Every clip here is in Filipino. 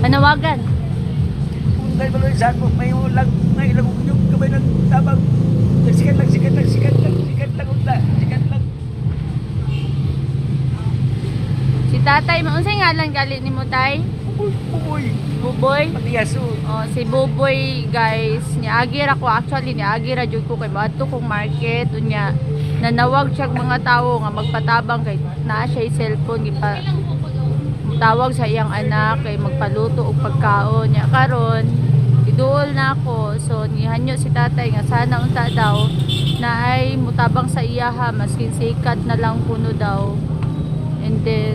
Panawagan. Kung kayo baloy sa ako, may ulang, may ilang yung kamay ng tabang. Sikat lang, sikat lang, sikat lang, sikat lang, unta, sikat lang. Si tatay, unsay ngalan gali ni mo tay? Buboy. Buboy. Patiyaso. Oh, si Buboy guys, niagi ra ko actually niagi ra jud ko kay bato kong market unya nanawag siya mga tawo nga magpatabang kay naa siya cellphone gipa tawag sa iyang anak kay magpaluto og pagkaon nya karon iduol na ako so nihanyo si tatay nga sana unta daw na ay mutabang sa iyaha maskin sikat na lang kuno daw and then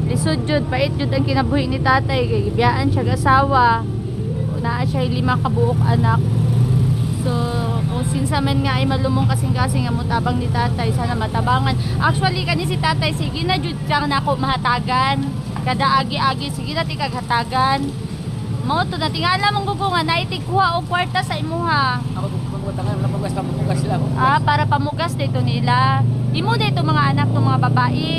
lisod jud pait jud ang kinabuhi ni tatay kay gibiyaan siya asawa naa siya 5 kabuok anak so kung sinsa man nga ay malumong kasing-kasing nga mutabang ni tatay sana matabangan actually kani si tatay sige na jud siyang nako mahatagan kada agi-agi sige na tikag hatagan mao to na tingala mong gugo nga naitikuha og kwarta sa imuha Ako kung pagwatangan, napamugas sila ako. para pamugas dito nila imo dito mga anak ng mga babae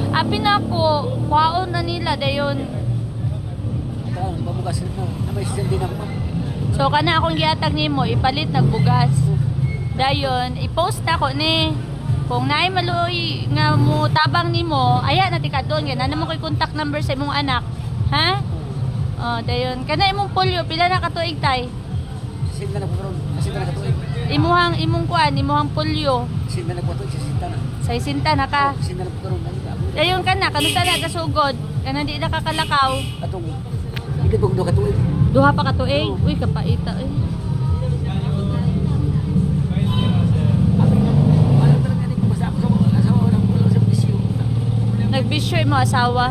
abi na ko kwaon na nila dayon Pamugas sila na may sindi na po. so kana akong giatag nimo ipalit nagbugas dayon i-post na ko ni kung naay maluoy nga mo tabang nimo aya na tika doon nga naman ko'y contact number sa imong anak ha dayon kana imong polio pila na katuig tay Sinta na po ron. Sinta na katuig. imong kuan imuhang polio Sinta na katuig. Sinta na. sa isinta na ka Sinta na po ron. dayon kana kanusta na kasugod kana di na kakalakaw Atong, hindi po kung katuig. duha pa katuig uy kapaita Ano talaga ni basta ako sa mga asawa ng pulang sa bisyo. nagbisyo mo asawa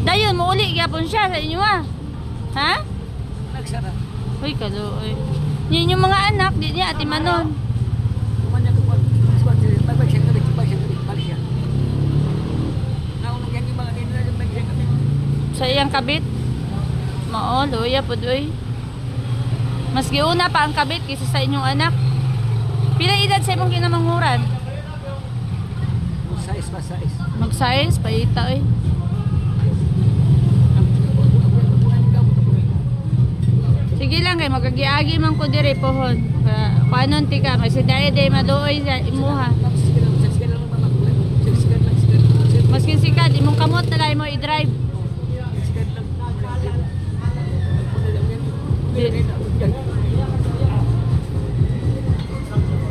dayon mo uli gyapon siya sa inyo ha Nagsara. uy kaluoy yun yung mga anak di niya ati manon Kumanya ko po. Magbag siya kami. Magbag siya kami. Balik siya. Naunang yan yung mga nila. Magbag siya kami. sa iyang kabit mao luya pud uy mas giuna pa ang kabit kaysa sa inyong anak pila edad sa imong kinamanghuran Sais pa sais. mag-science paita uy sige lang kay magagiagi man ko dire pohon panon ti ka kasi dai day maluoy sa imuha maskin sikat imong kamot na lang mo i-drive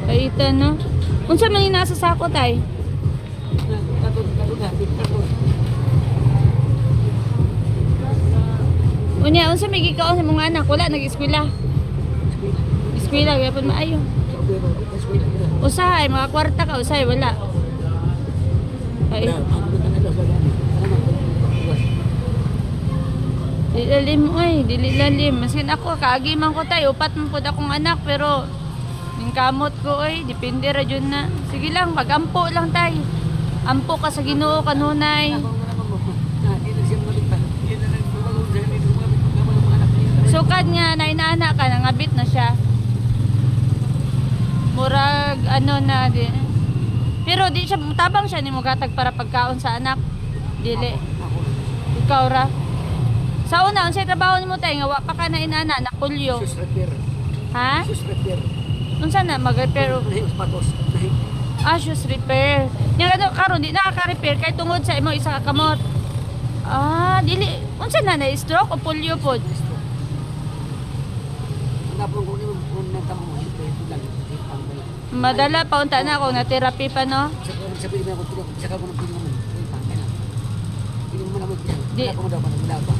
paita no unsa man yung nasa sako tay unya unsa may gikaon sa mga anak wala nag-eskwela eskwela gyapon maayo usahay mga kwarta ka usahay wala ay dilalim oy dililalim maskin ako kaagi man ko tay upat man pud akong anak pero ning kamot ko oy depende ra jud na sige lang magampo lang tay ampo ka sa Ginoo kanunay sukad nga nainana ka nangabit na siya murag ano na di pero di siya tabang siya nimo gatag para pagkaon sa anak dili ikaw ra sa una unsay trabaho nimo tay nga wa pa ka na inana na polio Sus repair. ha Sus repair. unsa na mag-repair Nahi patos. Nahi. shoes repair nya ano karon di nakaka-repair kay tungod sa imong isa ka kamot dili unsa na na stroke o polio pod Napong kung kung natamo ito lang. madala pa unta na ako na therapy pa no Sabi niya ako tulog. Saka ko nang tulog mo. Hindi mo naman yan. Di. Wala ko daw pa. Wala pa.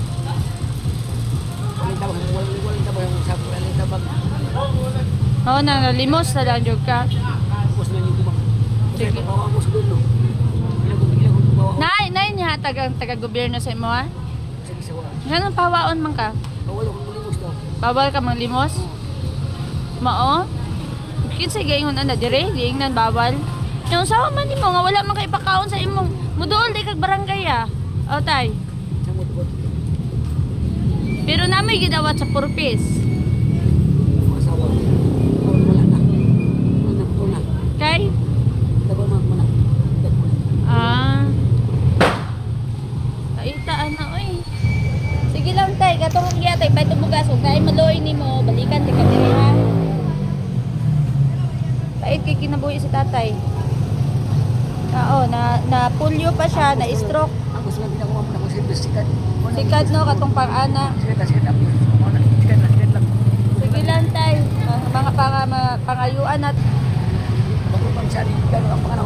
Walang tabang. Walang tabang. Sabi ko walang tabang. oo na nalimos na lang jud ka Tapos na yung tumang. Sige. Sige. Bawa ko sa dulo. Ilang ko bawa. nay niya taga-gobyerno sa imo ha Sige sa wala. ganun pawaon man ka Bawal ako mulimos daw. bawal ka manglimos mao kinsa gayon ana dire diingnan bawal yung sawa man nimo nga wala man kay pakaon sa imong muduol di kag barangay o tay Samot-bot. pero namoy gidawat sa purpose Masawa. Wala na. Wala na. kay Dapat mo na. ah ay kita ana oy. Sige lang tay, katong gyatay bay tubugas ug kay maluoy nimo, balikan ti ka diri ha. Pait kay kinabuhi si tatay. Oo, na pulyo pa siya, na stroke. Ang gusto nga ginagawa mo na kung sikat. Sikat no katong pang-ana. Sikat lang. Sige lang tay, mga pangayuan at Pagpapang siya, gano'n ang mga